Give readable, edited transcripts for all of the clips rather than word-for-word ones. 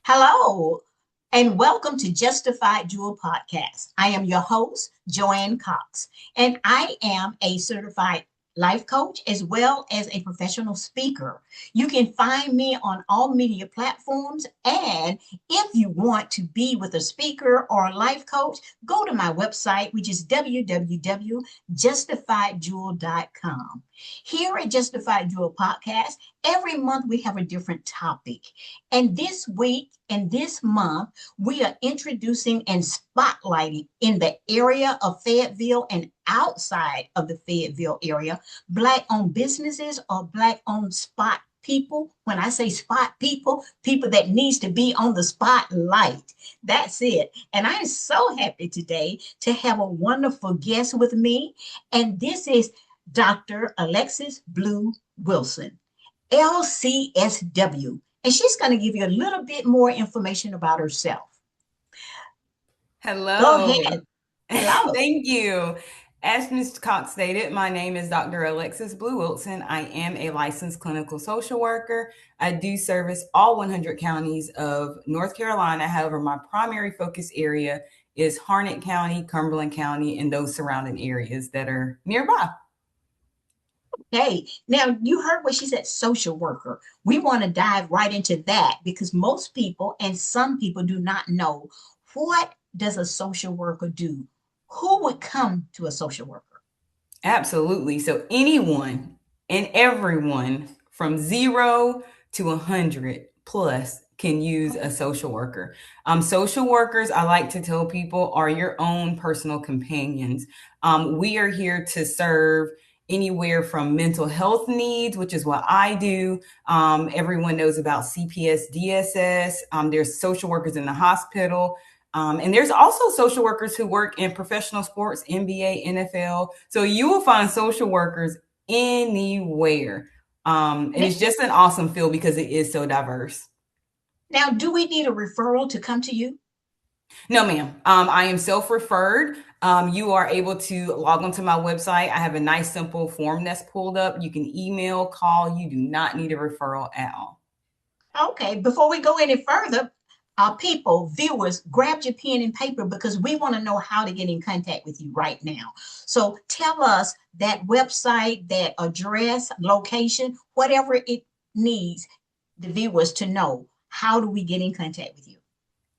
Hello, and welcome to Justified Jewel Podcast. I am your host, Joanne Cox, and I am a certified life coach as well as a professional speaker. You can find me on all media platforms. And if you want to be with a speaker or a life coach, go to my website, which is www.justifieddjewel.com. Here at Justified Jewel Podcast, every month we have a different topic. And this week and this month, we are introducing and spotlighting in the area of Fayetteville and outside of the Fayetteville area, Black owned businesses or Black owned spot people. When I say spot people, people that needs to be on the spotlight. That's it. And I'm so happy today to have a wonderful guest with me. And this is Dr. Alexis Blue Wilson, LCSW, and she's going to give you a little bit more information about herself. Go Hello. ahead. Hello. Thank you. As Mr. Cox stated, my name is Dr. Alexis Blue Wilson. I am a licensed clinical social worker. I do service all 100 counties of North Carolina. However, my primary focus area is Harnett County, Cumberland County, and those surrounding areas that are nearby. Hey, now you heard what she said, social worker. We want to dive right into that because most people and some people do not know, what does a social worker do? Who would come to a social worker? Absolutely. So anyone and everyone from 0 to 100 plus can use a social worker. Social workers, I like to tell people, are your own personal companions. We are here to serve anywhere from mental health needs, which is what I do. Everyone knows about CPS, DSS. There's social workers in the hospital. And there's also social workers who work in professional sports, NBA, NFL. So you will find social workers anywhere. And it's just an awesome field because it is so diverse. Now, do we need a referral to come to you? No, ma'am. I am self-referred. You are able to log onto my website. I have a nice, simple form that's pulled up. You can email, call. You do not need a referral at all. Okay, before we go any further, people, viewers, grab your pen and paper because we want to know how to get in contact with you right now. So tell us that website, that address, location, whatever it needs the viewers to know. How do we get in contact with you?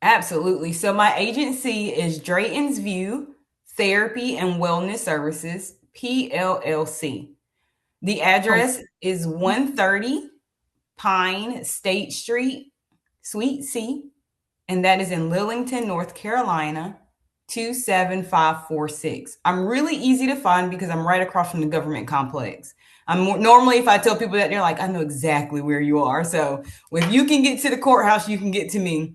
Absolutely. So my agency is Drayton's View Therapy and Wellness Services, PLLC. The Oh, address is 130 Pine State Street, Suite C, and that is in Lillington, North Carolina, 27546. I'm really easy to find because I'm right across from the government complex. Normally, if I tell people that, they're like, I know exactly where you are. So if you can get to the courthouse, you can get to me.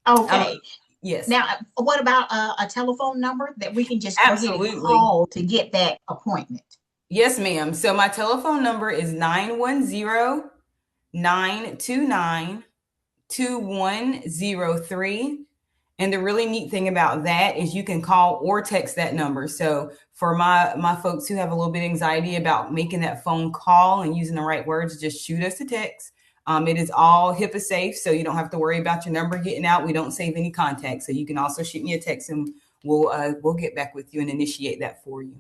Um, okay. yes, Now, what about a telephone number that we can just go ahead and absolutely. call to get that appointment? Yes, ma'am. So my telephone number is 910-929-2103. And the really neat thing about that is you can call or text that number. So for my folks who have a little bit of anxiety about making that phone call and using the right words, just shoot us a text. It is all HIPAA safe, so you don't have to worry about your number getting out. We don't save any contact, so you can also shoot me a text, and we'll get back with you and initiate that for you.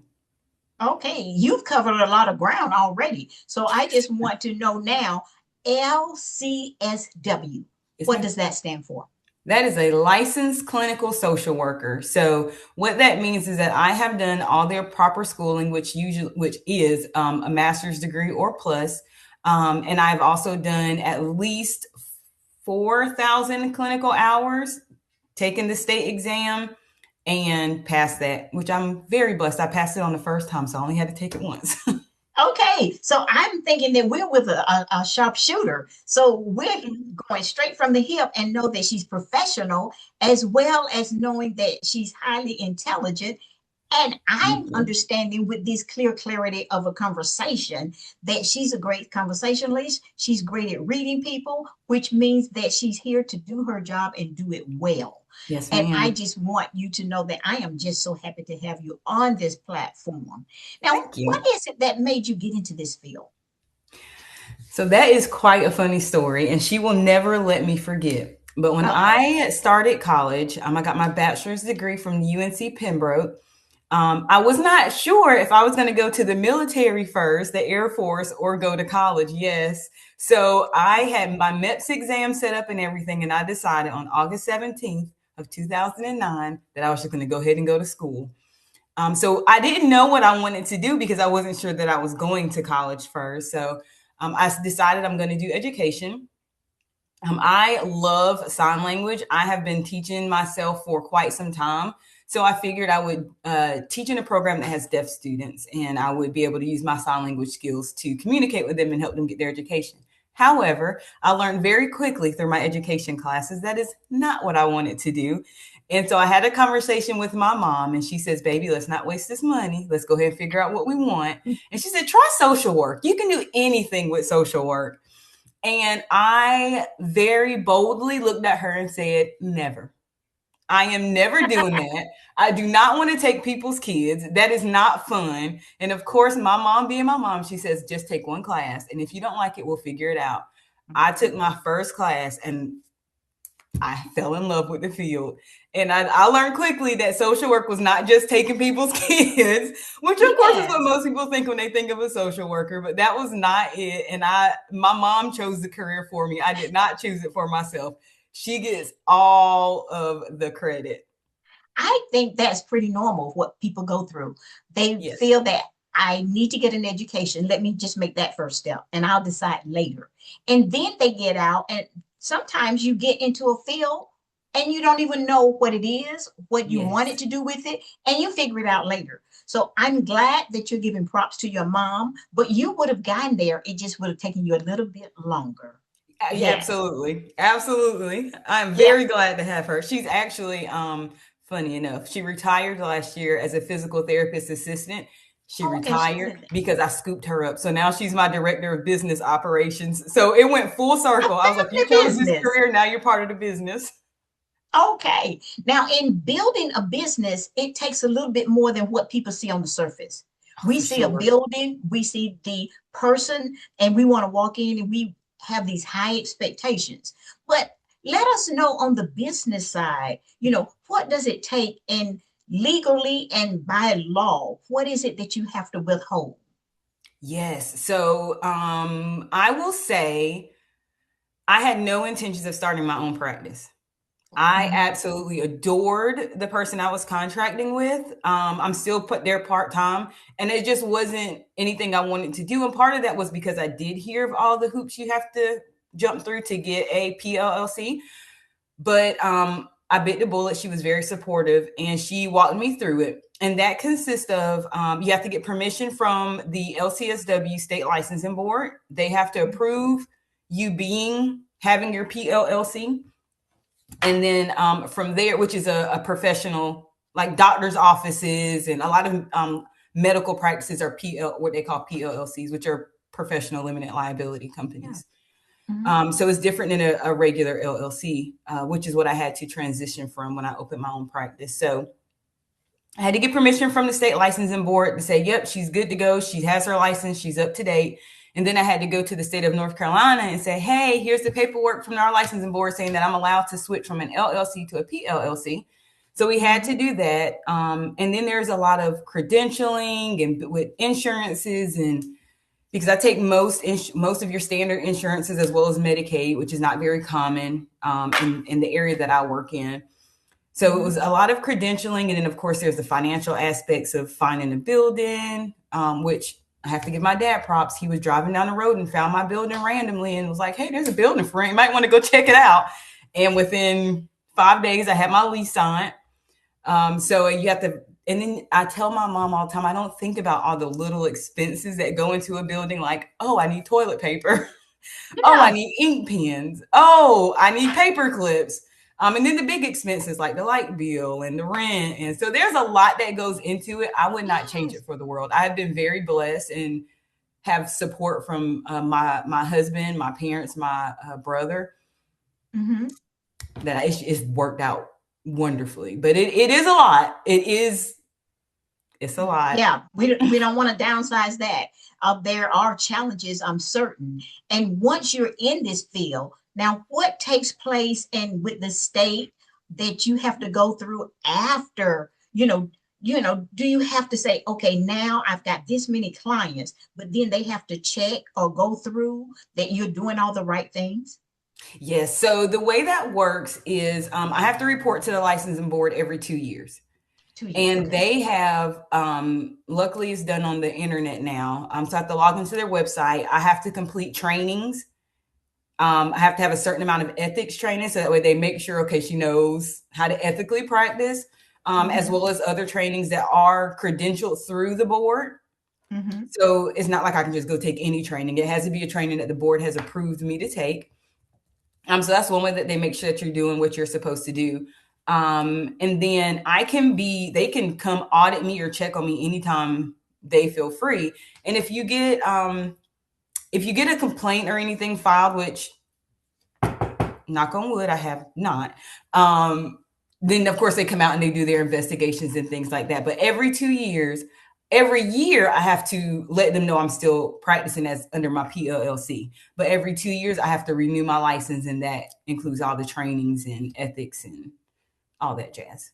Okay, you've covered a lot of ground already. So I just want to know now, LCSW, Yes, what ma'am. does that stand for? That is a licensed clinical social worker. So what that means is that I have done all their proper schooling, which is a master's degree or plus, and I've also done at least 4,000 clinical hours, taken the state exam, and passed that, which I'm very blessed. I passed it on the first time, so I only had to take it once. Okay, so I'm thinking that we're with a sharpshooter. So we're going straight from the hip and know that she's professional, as well as knowing that she's highly intelligent. And I'm understanding with this clear clarity of a conversation that she's a great conversationalist. She's great at reading people, which means that she's here to do her job and do it well. Yes, And I ma'am. just want you to know that I am just so happy to have you on this platform. Now, Thank what you. is it that made you get into this field? So that is quite a funny story, and she will never let me forget. But when Uh-oh. I started college, I got my bachelor's degree from UNC Pembroke. I was not sure if I was going to go to the military first, the Air Force, or go to college. Yes. So I had my MEPS exam set up and everything, and I decided on August 17th of 2009 that I was just going to go ahead and go to school. So I didn't know what I wanted to do because I wasn't sure that I was going to college first. So I decided I'm going to do education. I love sign language. I have been teaching myself for quite some time. So I figured I would teach in a program that has deaf students and I would be able to use my sign language skills to communicate with them and help them get their education. However, I learned very quickly through my education classes that is not what I wanted to do. And so I had a conversation with my mom, and she says, "Baby, let's not waste this money. Let's go ahead and figure out what we want." And she said, "Try social work. You can do anything with social work." And I very boldly looked at her and said, "Never. I am never doing that. I do not want to take people's kids. That is not fun." And of course, my mom being my mom, she says, "Just take one class. And if you don't like it, we'll figure it out." I took my first class and I fell in love with the field. And I learned quickly that social work was not just taking people's kids, which of course is what Yes. most people think when they think of a social worker, but that was not it. And my mom chose the career for me. I did not choose it for myself. She gets all of the credit. I think that's pretty normal what people go through. They Yes. feel that I need to get an education. Let me just make that first step and I'll decide later. And then they get out, and sometimes you get into a field and you don't even know what it is, what you wanted Yes. to do with it, and you figure it out later. So I'm glad that you're giving props to your mom, but you would have gotten there. It just would have taken you a little bit longer. Yeah, Yes. absolutely. Absolutely. I'm Yeah. very glad to have her. She's actually funny enough. She retired last year as a physical therapist assistant. She Oh, okay. She's retired in there. because I scooped her up. So now she's my director of business operations. So it went full A circle. I was like, "You family chose this business. career, now you're part of the business." Okay. Now, in building a business, it takes a little bit more than what people see on the surface. Oh, We for see a sure. building, we see the person, and we want to walk in and we have these high expectations. But let us know on the business side, what does it take in legally and by law? What is it that you have to withhold? Yes. So I will say I had no intentions of starting my own practice. I Mhm. absolutely adored the person I was contracting with. I'm still put there part time, and it just wasn't anything I wanted to do. And part of that was because I did hear of all the hoops you have to jump through to get a PLLC. But I bit the bullet. She was very supportive, and she walked me through it. And that consists of you have to get permission from the LCSW State Licensing Board. They have to approve you being having your PLLC, and then from there, which is a professional, like doctors' offices and a lot of medical practices are what they call PLLCs, which are professional limited liability Yeah. companies. Mhm. So it's different than a regular LLC, which is what I had to transition from when I opened my own practice. So I had to get permission from the state licensing board to say, "Yep, she's good to go. She has her license. She's up to date." And then I had to go to the state of North Carolina and say, "Hey, here's the paperwork from our licensing board saying that I'm allowed to switch from an LLC to a PLLC." So we had to Mhm. do that. And then there's a lot of credentialing and with insurances, and because I take most of your standard insurances as well as Medicaid, which is not very common in the area that I work in. So it was Mhm. a lot of credentialing. And then, of course, there's the financial aspects of finding a building, which I have to give my dad props. He was driving down the road and found my building randomly and was like, "Hey, there's a building for rent. You might want to go check it out." And within 5 days, I had my lease signed. So you have to, and then I tell my mom all the time, I don't think about all the little expenses that go into a building, like, "Oh, I need toilet paper." "Oh, I Yeah. need ink pens." "Oh, I need paper clips." And then the big expenses like the light bill and the rent. And so there's a lot that goes into it. I would not change Yes. it for the world. I have been very blessed and have support from my husband, my parents, my brother, Mhm. that it's worked out wonderfully. But it is a lot. It's a lot. Yeah, we don't want to downsize that. There are challenges, I'm certain. And once you're in this field, Now, what takes place and with the state that you have to go through after, do you have to say, okay, now I've got this many clients, but then they have to check or go through that you're doing all the right things? Yes. So the way that works is I have to report to the licensing board every 2 years. 2 years, And okay. they have, luckily, it's done on the internet now. So I have to log into their website. I have to complete trainings. I have to have a certain amount of ethics training so that way they make sure, okay, she knows how to ethically practice, as Mm-hmm. well as other trainings that are credentialed through the board. Mm-hmm. So it's not like I can just go take any training. It has to be a training that the board has approved me to take. So that's one way that they make sure that you're doing what you're supposed to do. And then they can come audit me or check on me anytime they feel free. And if you get a complaint or anything filed, which knock on wood, I have not, then of course they come out and they do their investigations and things like that. But every year I have to let them know I'm still practicing as under my PLLC. But every 2 years I have to renew my license, and that includes all the trainings and ethics and all that jazz.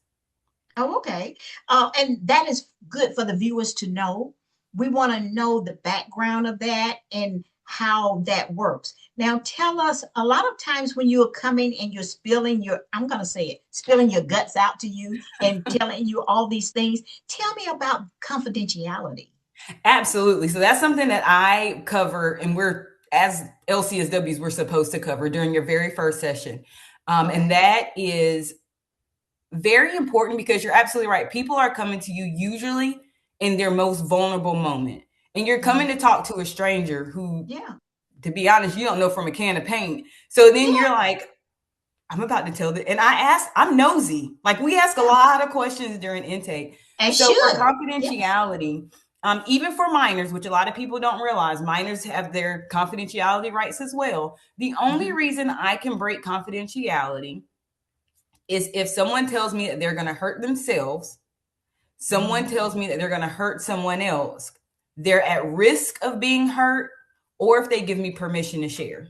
Oh, okay. And that is good for the viewers to know. We want to know the background of that and how that works. Now, tell us a lot of times when you're coming and you're spilling I'm going to say it, spilling your guts out to you and telling you all these things. Tell me about confidentiality. Absolutely. So that's something that I cover, and we're as LCSWs we're supposed to cover during your very first session. And Okay. that is very important because you're absolutely right. People are coming to you usually in their most vulnerable moment. And you're coming to Hmm. talk to a stranger who, Yeah. to be honest, you don't know from a can of paint. So then Yeah. you're like, I'm about to tell the, and I'm nosy. Like we ask a Yeah. lot of questions during intake. And So for should. Yes. confidentiality, even for minors, which a lot of people don't realize, minors have their confidentiality rights as well. The only Hmm. reason I can break confidentiality is if someone tells me that they're going to hurt themselves, someone Hmm. tells me that they're going to hurt someone else, they're at risk of being hurt, or if they give me permission to share.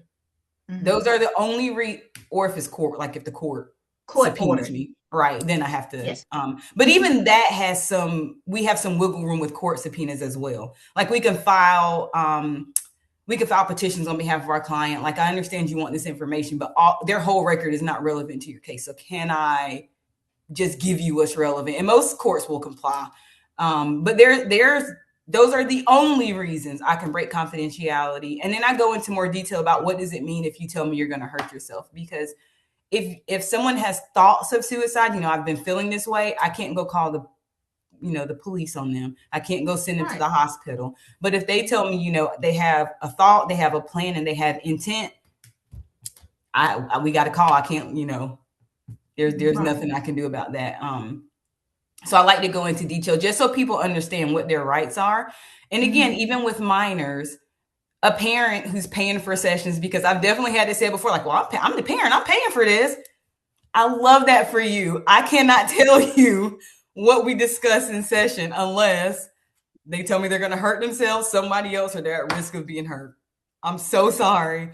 Those Hmm. are the only or if it's court, like if the court Court subpoenas ordered. me, right? Then I have to. Yes. But Hmm. even that we have some wiggle room with court subpoenas as well. Like we can file petitions on behalf of our client. Like I understand you want this information, but their whole record is not relevant to your case. So can I just give you what's relevant? And most courts will comply. But there's those are the only reasons I can break confidentiality. And then I go into more detail about what does it mean if you tell me you're going to hurt yourself. Because if someone has thoughts of suicide, I've been feeling this way, I can't go call the police on them. I can't go send them to Right. the hospital. But if they tell me, they have a thought, they have a plan, and they have intent, we got to call. I can't, there's Right. nothing I can do about that. So I like to go into detail just so people understand what their rights are. And again, Hmm. even with minors, a parent who's paying for sessions, because I've definitely had to say before, like, well, I'm the parent, I'm paying for this. I love that for you. I cannot tell you what we discuss in session unless they tell me they're going to hurt themselves, somebody else, or they're at risk of being hurt. I'm so sorry.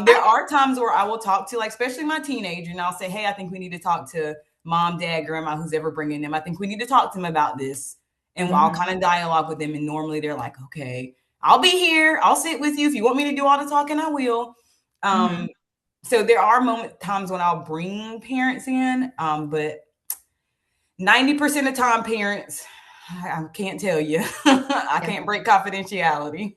There I. are times where I will talk to, like, especially my teenager, and I'll say, hey, I think we need to talk to mom, dad, grandma, who's ever bringing them. I think we need to talk to them about this. And I'll Hmm. kind of dialogue with them. And normally they're like, okay, I'll be here. I'll sit with you. If you want me to do all the talking, I will. Um, Hmm. so there are times when I'll bring parents in, but 90% of the time, parents, I can't tell you. I Yeah. can't break confidentiality.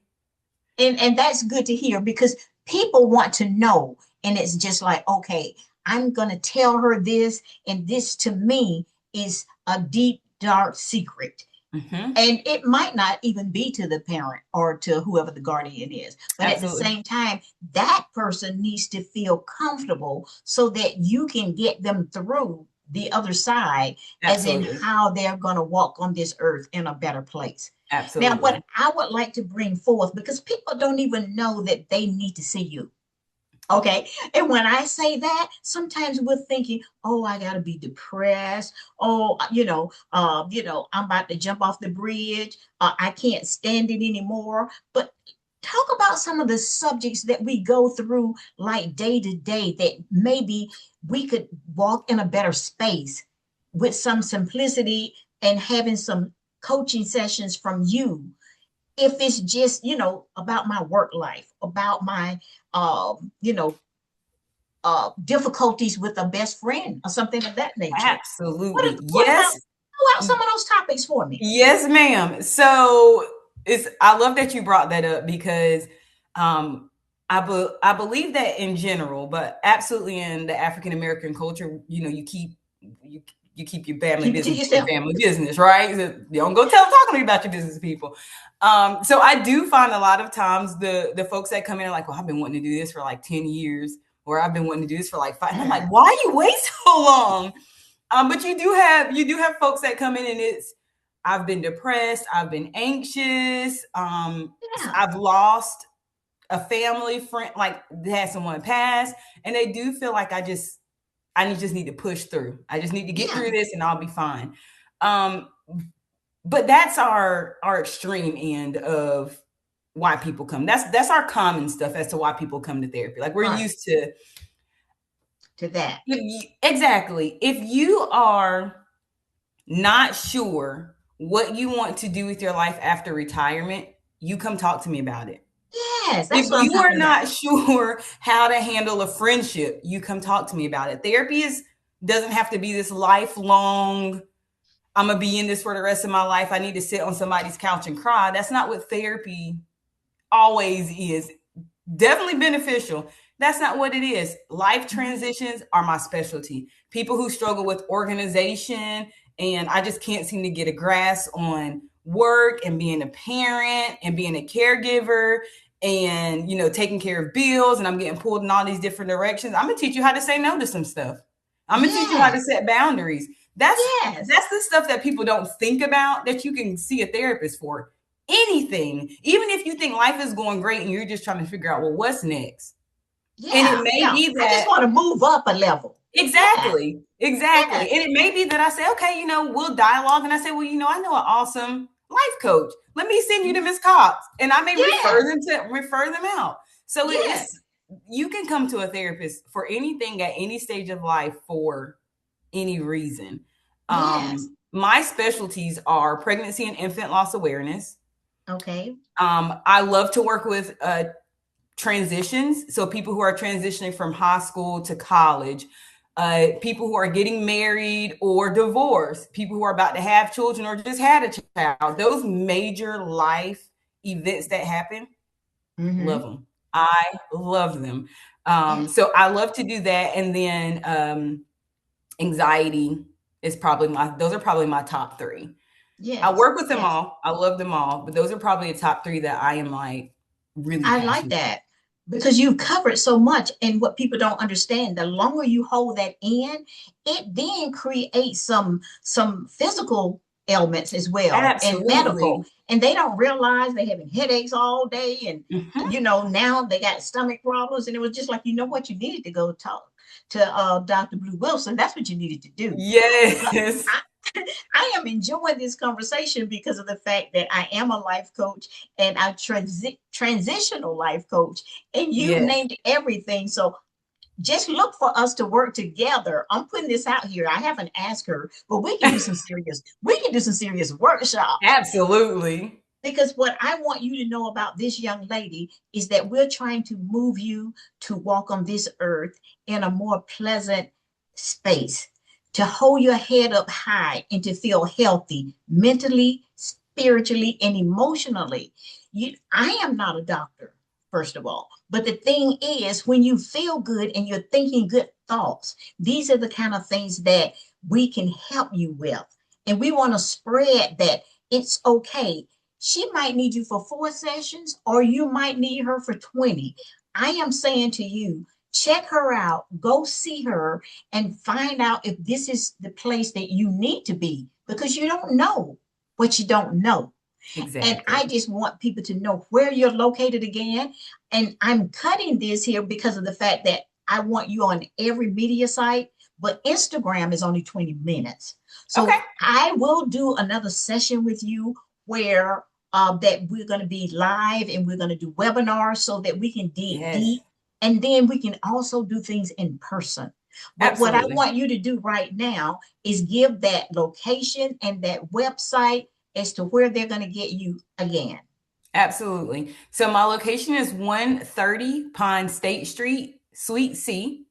And that's good to hear because people want to know. And it's just like, okay, I'm gonna tell her this, and this to me is a deep, dark secret. Mm-hmm. And it might not even be to the parent or to whoever the guardian is. But at the Absolutely. same time, that person needs to feel comfortable so that you can get them through the other side, as in Absolutely. how they're going to walk on this earth in a better place. Now, what Absolutely. I would like to bring forth, because people don't even know that they need to see you. Okay. And when I say that, sometimes we're thinking, oh, I gotta be depressed. Oh, I'm about to jump off the bridge. I can't stand it anymore. But talk about some of the subjects that we go through like day to day that maybe we could walk in a better space with some simplicity and having some coaching sessions from you. If it's just, about my work life, about my, you know, difficulties with a best friend or something of that nature. Absolutely. What about, Yes. throw out some of those topics for me? Yes, ma'am. So I love that you brought that up because um I believe that in general, but absolutely in the African American culture, you you keep your family Keep it to business your yourself. family business, right? So you don't go talking to me about your business, people. So I do find a lot of times the folks that come in are like, well, I've been wanting to do this for like 10 years, or I've been wanting to do this for like 5. And I'm like, why you wait so long? But you do have folks that come in and it's, I've been depressed, I've been anxious, Yeah, I've lost a family friend, like had someone pass, and they do feel like I just need to push through. I just need to get yeah, through this and I'll be fine. Um, but that's our extreme end of why people come. That's our common stuff as to why people come to therapy. Like we're right, used to, to that. exactly. If you are not sure what you want to do with your life after retirement, you come talk to me about it. Yes, If that's what I'm you are talking about. not sure how to handle a friendship, you come talk to me about it. Therapy doesn't have to be this lifelong, I'm gonna be in this for the rest of my life. I need to sit on somebody's couch and cry. That's not what therapy always is. Definitely beneficial. That's not what it is. Life Mhm. transitions are my specialty. People who struggle with organization, and I just can't seem to get a grasp on work and being a parent and being a caregiver and taking care of bills, and I'm getting pulled in all these different directions. I'm gonna teach you how to say no to some stuff. I'm gonna teach you how to Yes, set boundaries. That's yes, that's the stuff that people don't think about that you can see a therapist for. Anything, even if you think life is going great and you're just trying to figure out, well, what's next? And it yeah, may yeah. be I just that, want to move up a level. Yes, exactly. And yes, it may be that I say, okay, we'll dialogue. And I say, well, I know an awesome life coach. Let me send you to mhm, Miss Cox. And I may yes, refer them out. So yes, you can come to a therapist for anything at any stage of life for any reason. yes. My specialties are pregnancy and infant loss awareness. Okay. I love to work with transitions. So people who are transitioning from high school to college, people who are getting married or divorced, people who are about to have children or just had a child. Those major life events that happen, love Mm-hmm. them. I love them. Yes, So I love to do that. And then anxiety is probably those are probably my top three. I yes, work with them yes. all. I love them all, but those are probably the top three that I am like really I like passionate. that because you've covered so much. And what people don't understand, the longer you hold that in, it then creates some physical ailments as well and medical. Absolutely. And they don't realize they're having headaches all day. And Mhm. now they got stomach problems. And it was just like, you know what, you needed to go talk to Dr. Blue Wilson. That's what you needed to do. But Yes. I, I am enjoying this conversation because of the fact that I am a life coach and a transitional life coach, and you've Yes. named everything. So just look for us to work together. I'm putting this out here. I haven't asked her, but we can do some serious workshops. Absolutely. Because what I want you to know about this young lady is that we're trying to move you to walk on this earth in a more pleasant space, to hold your head up high and to feel healthy mentally, spiritually, and emotionally. I am not a doctor, first of all. But the thing is, when you feel good and you're thinking good thoughts, these are the kind of things that we can help you with. And we want to spread that it's okay. She might need you for 4 sessions, or you might need her for 20. I am saying to you, check her out, go see her, and find out if this is the place that you need to be because you don't know what you don't know. And I Exactly. just want people to know where you're located again. And I'm cutting this here because of the fact that I want you on every media site, but Instagram is only 20 minutes. Okay. So I will do another session with you where that we're going to be live and we're going to do webinars so that we can dig Yes, deep. And then we can also do things in person. But what I absolutely. want you to do right now is give that location and that website as to where they're going to get you again. Absolutely. So my location is 130 Pine State Street, Suite C,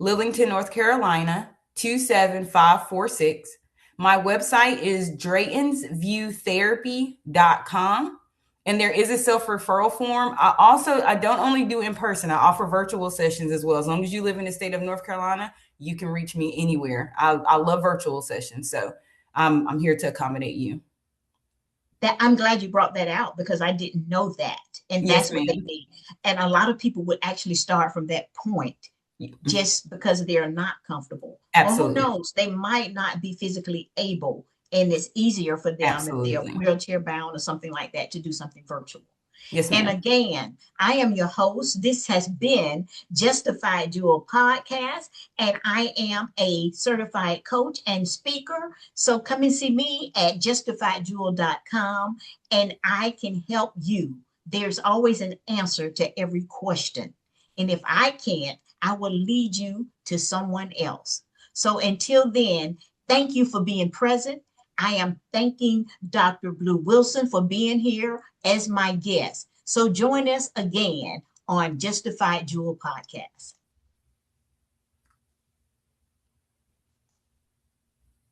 Lillington, North Carolina, 27546. My website is draytonsviewtherapy.com. And there is a self-referral form. I don't only do in person, I offer virtual sessions as well. As long as you live in the state of North Carolina, you can reach me anywhere. I love virtual sessions. So I'm here to accommodate you. That I'm glad you brought that out because I didn't know that. And Yes, that's what they ma'am. need. And a lot of people would actually start from that point just because they're not comfortable. Or who Absolutely. knows, they might not be physically able, and it's easier for them if they're Absolutely. wheelchair bound or something like that to do something virtual. Yes, And ma'am. again, I am your host. This has been Justified Jewel Podcast, and I am a certified coach and speaker. So come and see me at justifieddjewel.com, and I can help you. There's always an answer to every question. And if I can't, I will lead you to someone else. So until then, thank you for being present. I am thanking Dr. Blue Wilson for being here as my guest. So join us again on Justified Jewel Podcast.